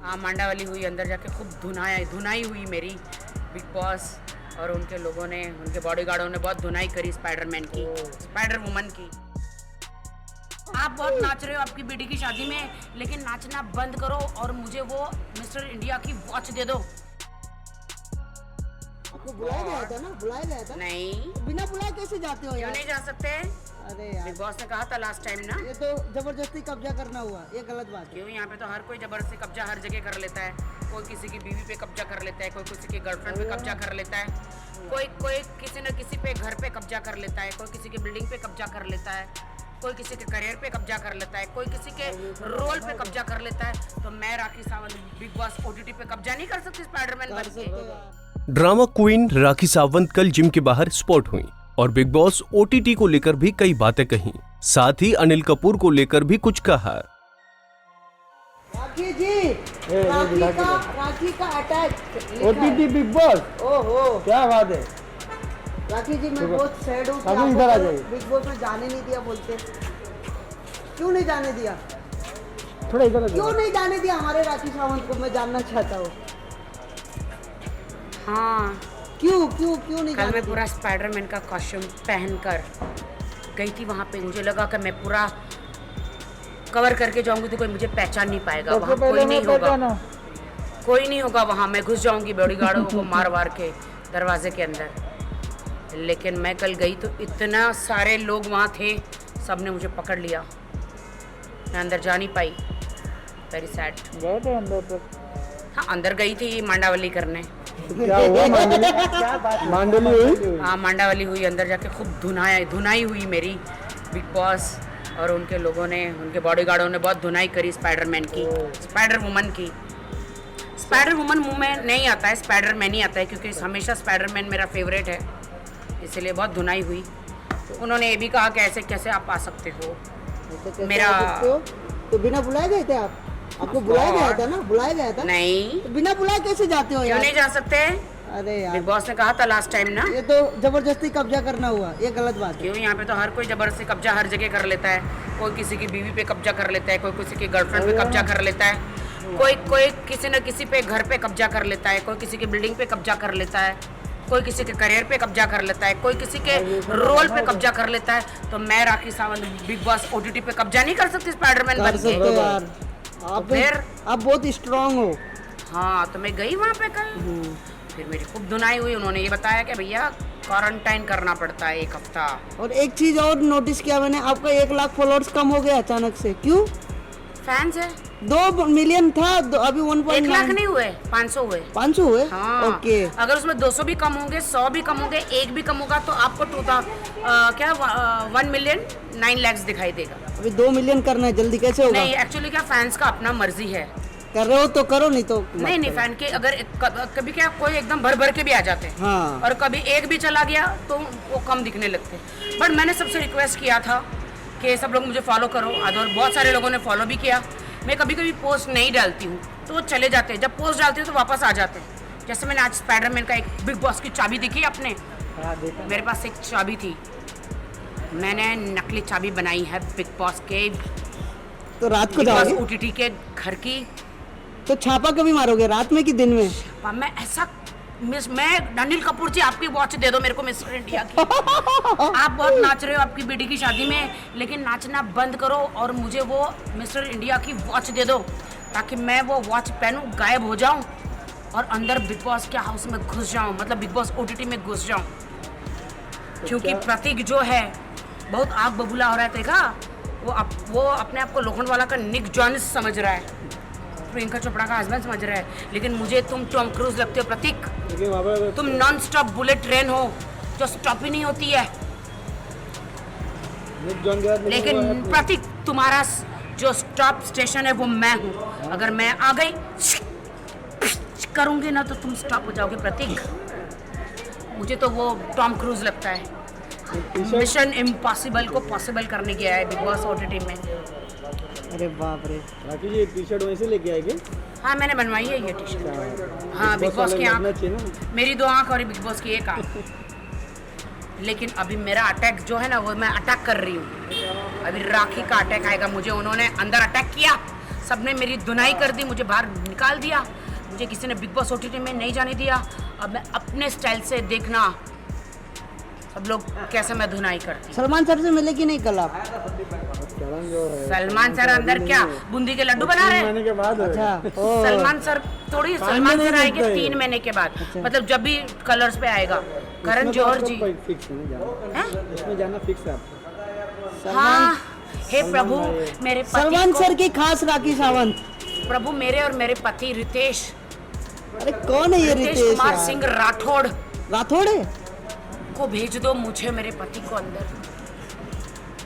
हाँ, मांडा वाली हुई, अंदर जाके खूब धुनाई हुई मेरी। बिग बॉस और उनके लोगों ने, उनके बॉडीगार्डों ने बहुत धुनाई करी स्पाइडरमैन की, स्पाइडर वुमन की। आप बहुत नाच रहे हो आपकी बेटी की शादी में, लेकिन नाचना बंद करो और मुझे वो मिस्टर इंडिया की वॉच दे दो। आपको बुलाया गया था ना? बुलाया गया था? नहीं, बिना बुलाए कैसे जाते हो क्यों यार? नहीं जा सकते? अरे यार, बिग बॉस ने कहा था लास्ट टाइम ना। ये तो जबरदस्ती कब्जा करना हुआ, ये गलत बात है। क्यों? यहाँ पे तो हर कोई जबरदस्ती कब्जा हर जगह कर लेता है। कोई किसी की बीवी पे कब्जा कर लेता है, कोई किसी की गर्लफ्रेंड पे कब्जा कर लेता है, कोई किसी न किसी पे घर पे कब्जा कर लेता है, कोई किसी की बिल्डिंग पे कब्जा कर लेता है, कोई किसी के करियर पे कब्जा कर लेता है, कोई किसी के रोल पे कब्जा कर लेता है। तो मैं Rakhi Sawant big boss OTT पे कब्जा नहीं कर सकती स्पाइडरमैन बन के। ड्रामा क्वीन राखी सावंत कल जिम के बाहर स्पॉट हुई और बिग बॉस OTT को लेकर भी कई बातें कही। साथ ही अनिल कपूर को लेकर भी कुछ कहा। राखी जी, राखी का अटैक OTT बिग बॉस, ओहो क्या बात है। राखी जी, मैं बहुत सैड हूँ कि अभी इधर आ आपको जाइए। बिग बॉस में जाने नहीं दिया बोलते। क्यों नहीं जाने दिया? थोड़ा इधर आ क्यों जाओ। नहीं जाने दिया हमारे राखी सावंत को? मैं जानना चाहता हूँ हाँ, क्यों क्यों क्यों नहीं कल जाने मैं दिया? पूरा स्पाइडरमैन का कॉस्ट्यूम पहनकर गई थी वहाँ पे। मुझे लगा कि मैं पूरा कवर करके जाऊंगी तो कोई मुझे पहचान नहीं पाएगा। सबसे वहाँ पहले कोई नहीं मैं होगा, पहचाना। कोई नहीं होगा वहाँ। मैं घुस जाऊंगी बॉडीगार्डों को मार वार के दरवाजे के अंदर। लेकिन मैं कल गई तो इतना सारे लोग वहाँ थे, सब ने मुझे पकड़ लिया। मैं अंदर जा नहीं पाई। Very sad. गए थे अंदर तक। हाँ, अंदर गई थी मांडावली करने। क्या हुआ? मांडली हुई? हाँ, मांडा वाली हुई, अंदर जाके खूब धुनाई हुई मेरी। बिग बॉस और उनके लोगों ने, उनके बॉडीगार्डों ने बहुत धुनाई करी स्पाइडरमैन की, स्पाइडर वुमन की। स्पाइडर वुमन मुंह में नहीं आता है, स्पाइडरमैन ही आता है, क्योंकि हमेशा स्पाइडरमैन मेरा फेवरेट है, इसलिए बहुत धुनाई हुई। तो उन्होंने ये भी कहा कि ऐसे कैसे आप आ सकते हो। ऐसे कैसे मेरा- आ सकते हो? तो बिना बुलाए गए थे आप? आपको बुलाया गया था ना? बुलाया गया था? नहीं, तो बिना बुलाए कैसे जाते हो क्यों यार? नहीं जा सकते? अरे यार, बिग बॉस ने कहा था लास्ट टाइम ना। ये तो जबरदस्ती कब्जा करना हुआ, ये गलत बात है। क्यों? यहाँ पे तो हर कोई जबरदस्ती कब्जा हर जगह कर लेता है। कोई किसी की बीवी पे कब्जा कर लेता है, कोई किसी की गर्लफ्रेंड पे कब्जा कर लेता है, कोई किसी न किसी पे घर पे कब्जा कर लेता है, कोई किसी की बिल्डिंग पे कब्जा कर लेता है, कोई किसी के करियर पे कब्जा कर लेता है, कोई किसी के रोल पे कब्जा कर लेता है। तो मैं Rakhi Sawant big boss OTT पे कब्जा नहीं कर सकती स्पाइडरमैन कर बन सकते हो के। यार, आप फिर? आप बहुत स्ट्रांग हो। हाँ, तो मैं गई वहाँ पे कल। फिर मेरी खूब धुनाई हुई। उन्होंने ये बताया कि भैया क्वारंटाइन करना पड़ता है 1 हफ्ता। और एक चीज और नोटिस किया मैंने, आपका 1 लाख फॉलोअर्स कम हो गया अचानक से, क्यों? फैंस है। 2 मिलियन था, अभी 1 लाख 1.9 नहीं हुए, 500 हुए। 500 हुए। हाँ, ओके, अगर उसमें 200 भी कम होंगे, 100 भी कम होंगे, 1 भी कम होगा तो आपको 1 मिलियन 9 लाख दिखाई देगा। अभी 2 मिलियन करना है, जल्दी कैसे होगा? नहीं, एक्चुअली क्या फैंस का अपना मर्जी है। कर रहे हो तो करो, नहीं तो नहीं नहीं, फैन के अगर कभी क्या कोई एकदम भर भर के भी आ जाते हैं, हाँ। और कभी एक भी चला गया तो वो कम दिखने लगते हैं। बट मैंने सबसे रिक्वेस्ट किया था कि सब लोग मुझे फॉलो करो, और बहुत सारे लोगों ने फॉलो भी किया। मैं कभी कभी पोस्ट नहीं डालती हूँ तो वो चले जाते हैं, जब पोस्ट डालती हूँ तो वापस आ जाते हैं। जैसे मैंने आज स्पाइडरमैन का एक बिग बॉस की चाबी देखी आपने? मेरे पास एक चाबी थी, मैंने नकली चाबी बनाई है बिग बॉस के, तो रात को बिग बॉस जाओगे OTT के घर की। तो छापा कभी मारोगे, रात में कि दिन में? मैं ऐसा मैं अनिल कपूर जी, आपकी वॉच दे दो मेरे को मिस्टर इंडिया की। आप बहुत नाच रहे हो आपकी बेटी की शादी में, लेकिन नाचना बंद करो और मुझे वो मिस्टर इंडिया की वॉच दे दो, ताकि मैं वो वॉच पहनूं, गायब हो जाऊं और अंदर बिग बॉस के हाउस में घुस जाऊं, मतलब बिग बॉस OTT में घुस जाऊं। क्योंकि प्रतीक जो है बहुत आग बबूला हो रहा है, देखा? वो अपने आप को लोखंड वाला का निक जॉन्स समझ रहा है, प्रियंका चोपड़ा का हस्बैंड समझ रहा है, लेकिन मुझे तुम टॉम क्रूज लगते हो प्रतीक। तुम नॉन स्टॉप बुलेट ट्रेन हो जो स्टॉप ही नहीं होती है। लेकिन प्रतीक, तुम्हारा जो स्टॉप स्टेशन है वो मैं हूँ। अगर मैं आ गई करूँगी ना तो तुम स्टॉप हो जाओगे प्रतीक। मुझे तो वो टॉम क्रूज लगता है, मिशन इम्पॉसिबल को पॉसिबल करने गया है बिग बॉस OTT में। अरे बाप रे, राखी जी टी-शर्ट वहीं से लेके आएगी? हाँ, मैंने बनवाई है ये टी-शर्ट। हाँ, बिग बॉस की आँख, मेरी 2 आँख और बिग बॉस की 1 आँख। लेकिन अभी मेरा अटैक जो है ना, वो मैं अटैक कर रही हूँ। अभी राखी का अटैक आएगा मुझे। उन्होंने अंदर अटैक किया, सबने मेरी धुनाई कर दी, मुझे बाहर निकाल दिया, मुझे किसी ने बिग बॉस ओटीटी में नहीं जाने दिया। अब मैं अपने स्टाइल से देखना सब लोग कैसे मैं धुनाई करती। सलमान सर से मिले कि नहीं कल आप? सलमान सर अंदर क्या बूंदी के लड्डू बना रहे हैं? महीने के बाद अच्छा ओ, सलमान सर थोड़ी, सलमान सर आएंगे 3 महीने के बाद, मतलब जब भी कलर्स पे आएगा। करण जौहर जी फिक्स नहीं जाना, इसमें जाना फिक्स है आपको। हाँ, हे प्रभु मेरे सलमान पति सर की खास राखी सावंत। को, प्रभु मेरे और मेरे पति रितेश अरे कौन है ये रितेश रितेश कुमार यार? सिंह राठौड़ राठौड़ है? को भेज दो मुझे, मेरे पति को अंदर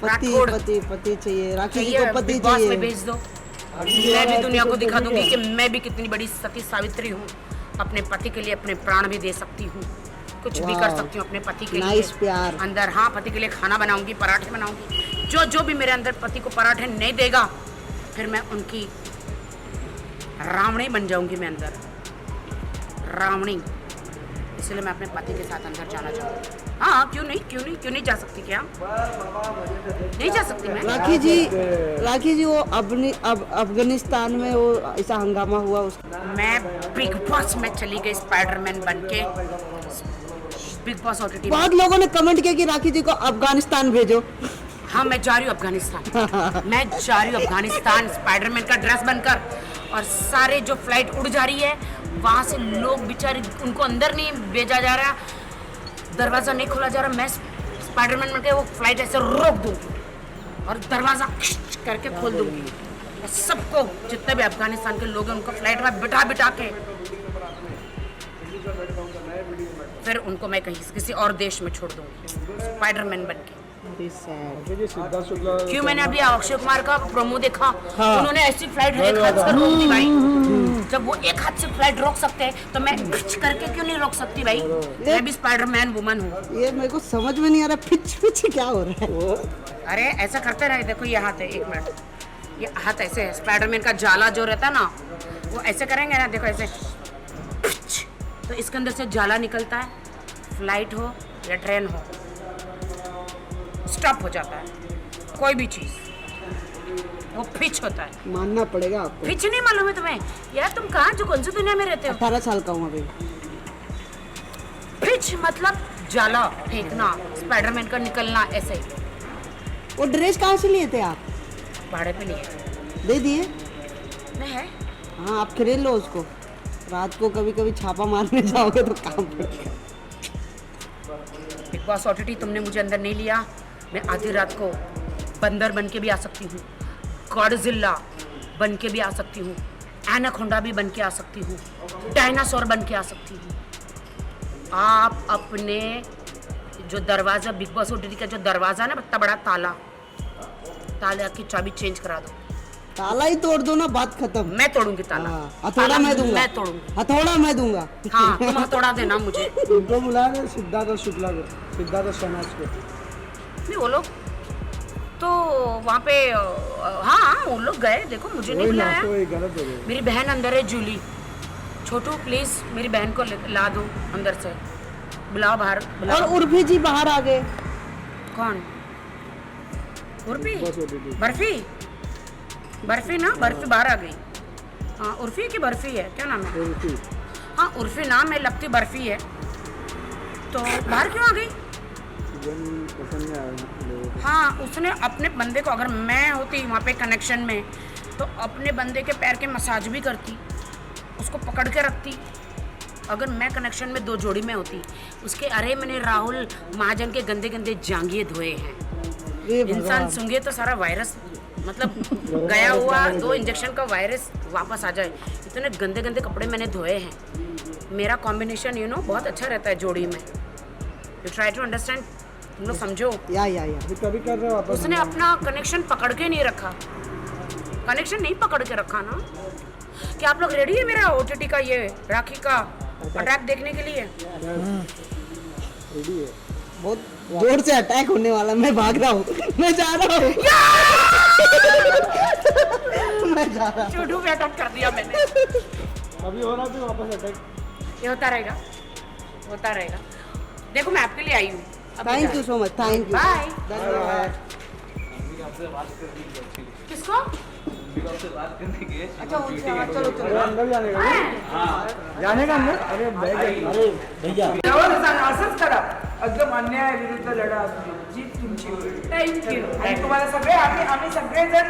पति राठौड़ पति पति चाहिए, राखी जी चाहिए, को पति बिग बॉस में चाहिए। भेज दो। मैं भी दुनिया को दिखा दूंगी कि मैं भी कितनी बड़ी सती सावित्री हूँ। अपने पति के लिए अपने प्राण भी दे सकती हूँ, कुछ भी कर वाह। सकती हूँ अपने पति के लिए। नाइस प्यार। अंदर हाँ, पति के लिए खाना बनाऊंगी, पराठे बनाऊंगी। जो भी मेरे अंदर पति को पराठे नहीं देगा, फिर मैं उनकी रावणी बन जाऊंगी। मैं अंदर रावणी, इसलिए मैं अपने पति के साथ अंदर जाना चाहूँगी। हाँ, क्यों नहीं जा सकती? क्या नहीं जा सकती मैं? राखी जी वो अफगानिस्तान में वो ऐसा हंगामा हुआ उस मैं बिग बॉस में चली गई स्पाइडरमैन बन के। बिग बॉस ओटीटी में। बहुत लोगों ने कमेंट किया कि राखी जी को अफगानिस्तान भेजो। हाँ, मैं जा रही हूँ अफगानिस्तान। मैं जा रही हूँ अफगानिस्तान स्पाइडरमैन का ड्रेस बनकर। और सारे जो फ्लाइट उड़ जा रही है, वहाँ से लोग बेचारे, उनको अंदर नहीं भेजा जा रहा, दरवाज़ा नहीं खोला जा रहा। मैं स्पाइडरमैन बनकर वो फ्लाइट ऐसे रोक दूँगी और दरवाज़ा करके खोल दूँगी। मैं सबको, जितने भी अफगानिस्तान के लोग हैं, उनको फ्लाइट में बिठा के फिर उनको मैं कहीं किसी और देश में छोड़ दूँगी स्पाइडरमैन बन के। सिद्धार्थ शुक्ला क्यों? मैंने अभी अक्षय कुमार का प्रोमो देखा, उन्होंने ऐसी फ्लाइट एक हाथ से रोक दी भाई। जब वो एक हाथ से फ्लाइट रोक सकते हैं तो मैं खिंच करके क्यों नहीं रोक सकती भाई? मैं भी स्पाइडरमैन वुमन हूँ। ये मेरे को समझ में नहीं आ रहा, पिच क्या हो रहा है? अरे ऐसा करते रहे, देखो ये हाथ है, एक मिनट, ये हाथ ऐसे है, स्पाइडरमैन का जाला जो रहता है ना, वो ऐसे करेंगे ना, देखो ऐसे, तो इसके अंदर से जाला निकलता है, फ्लाइट हो या ट्रेन हो, स्टॉप हो जाता है कोई भी चीज़, वो फिच होता है। मानना पड़ेगा आपको। फिच नहीं मालूम है तुम्हें? यार तुम कहाँ, जो कौन सी दुनिया में रहते हो? 18 साल का हूँ अभी। फिच मतलब जाला फेंकना, स्पाइडरमैन का निकलना, ऐसे ही। वो ड्रेस कहाँ से लिए थे आप? भाड़े पे लिए दे दिए? नहीं है। हाँ, आप खरीद लो उसको। रात को कभी कभी छापा मारने जाओगे तो काम पड़ेगा। बिग बॉस ओटीटी तुमने मुझे अंदर नहीं लिया। मैं आधी रात को बंदर बन के भी आ सकती हूँ, गॉडजिला बन के भी आ सकती हूँ, एनाकोंडा भी बन के आ सकती हूँ, डायनासोर बन के आ सकती हूँ। आप अपने जो दरवाज़ा, बिग बॉस ओटीटी का जो दरवाज़ा ना, इतना बड़ा ताला, ताले की चाबी चेंज करा दो। ताला ही तोड़ दो ना, बात खत्म। मैं तोड़ूंगी ताला। हाँ, हथौड़ा मैं दूंगा। मैं तोड़ूंगी। हथौड़ा मैं दूंगा। हाँ, तुम हथौड़ा देना मुझे। उनको बुलाया था, सिद्धार्थ शुक्ला को, सिद्धार्थ शहनाज को। नहीं, वो लोग तो वहाँ पे, हाँ वो लोग गए, देखो मुझे नहीं बुलाया। वही गलत हो गया। मेरी बहन अंदर है, जूली। छोटू प्लीज मेरी बहन को ला दो अंदर से, बुलाओ बाहर, और बुलाओ। उर्फी जी बाहर आ गए। कौन? उर्फी? बस वो दीदी। बर्फी? बर्फी ना, बर्फी बाहर आ गई। हाँ, उर्फी की बर्फी है, क्या नाम है? उर्फी। हाँ, उर्फी नाम है, लगती बर्फी है। तो बाहर क्यों आ गई? पसंद नहीं आया लोगों को। हाँ, उसने अपने बंदे को, अगर मैं होती वहाँ पे कनेक्शन में, तो अपने बंदे के पैर के मसाज भी करती, उसको पकड़ के रखती। अगर मैं कनेक्शन में 2 जोड़ी में होती, उसके, अरे मैंने राहुल महाजन के गंदे गंदे जांघिए धोए हैं। ये इंसान सूंघे तो सारा वायरस, मतलब गया हुआ 2 इंजेक्शन का वायरस वापस आ जाए। इतने गंदे गंदे कपड़े मैंने धोए हैं। मेरा कॉम्बिनेशन बहुत अच्छा रहता है जोड़ी में। यू ट्राई टू अंडरस्टैंड, तुम लोग समझो। या अभी कभी कर रहे हो वापस। उसने अपना कनेक्शन पकड़ के नहीं रखा, कनेक्शन नहीं पकड़ के रखा ना। क्या आप लोग रेडी है मेरा ओटीटी का ये राखी का अटैक देखने के लिए? रेडी है। बहुत जोर से अटैक होने वाला। मैं भाग रहा हूँ, मैं जा रहा हूँ। मैं जा रहा हूँ। चूडू पे अटैक कर दिया मैंने। अभी हो रहा है वापस अटैक। ये होता रहेगा, होता रहेगा। देखो मैं आपके लिए आई हूँ। Thank you so much, thank you. Bye. धन्यवाद। किसको? अच्छा चलो चलो अंदर जाने का जाने का अंदर अरे भैया असंच करा एकदम अन्याय विरुद्ध लढा जीत तुमची होईल थँक्यू आणि तुम्हाला सगळे आम्ही सगळेजण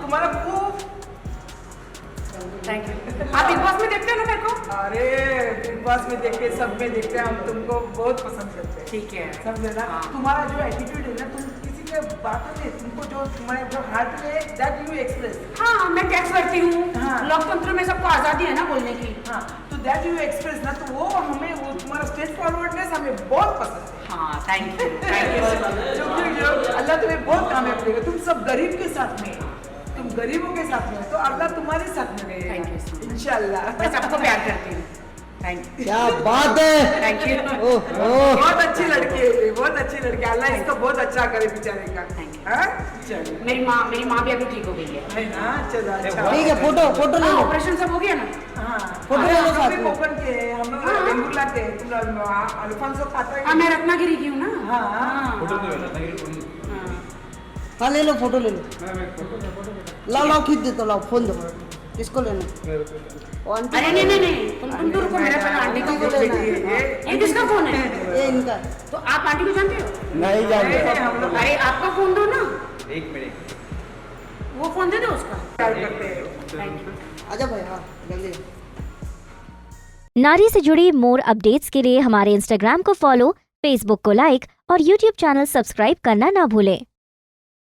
तुम्हाला खूप थैंक यू। आप बिग बॉस में देखते हो ना मेरे को? अरे बिग बॉस में देखते सब में देखते हम तुमको बहुत पसंद करते हैं ठीक है। समझे ना तुम्हारा जो एटीट्यूड है ना तुम किसी के बात नहीं तुमको जो तुम्हारे जो हार्ट में दैट यू एक्सप्रेस हाँ मैं टैक्स भरती हूँ। हाँ। लोकतंत्र में सबको आजादी है ना बोलने की। हाँ तो दैट यू एक्सप्रेस ना तो वो हमें वो तुम्हारा स्ट्रेट फॉरवर्डनेस हमें बहुत पसंद है हाँ थैंक यू जो अल्लाह तुम्हें बहुत कामयाब करेगा तुम सब गरीब के साथ में तुम गरीबों के साथ में हो, तो अल्लाह तुम्हारे साथ में रहेगा Thank you so much. इंशाल्लाह मैं सबको प्यार करती हूँ। Thank you. क्या बात है थैंक यू। बहुत अच्छी लड़की है ये, बहुत अच्छी लड़की है अल्लाह इसको बहुत अच्छा करे बेचारे का Thank you. हाँ? चलो मेरी माँ भी अभी ठीक हो गई है। है ना चलो अच्छा ठीक है फोटो ले हाँ लो ऑपरेशन सब हो गया ना। हाँ फोटो ले लो साथ में। कोकण के हम लोग बेंगुरला के तुम अल्फांसो खाता है हाँ मैं रत्नागिरी की हूँ ना। हाँ हाँ ले लो फोटो ले लो लाओ खींच दे तो लाओ फोन दो किसको लेना वो आंटी अरे नहीं तुम तो रुको मेरे पास आंटी का फोन है। ये किसका फोन है? ये इनका तो आप आंटी को जानते हो? नहीं जानते हम लोग अरे आपका फोन दो ना। एक मिनट वो फोन दे दो उसका। प्यार करते हैं थैंक यू। आजा भाई हाँ जल्दी नारी से जुड़ी मोर अपडेट्स के लिए हमारे इंस्टाग्राम को फॉलो, फेसबुक को लाइक और यूट्यूब चैनल सब्सक्राइब करना ना भूलें।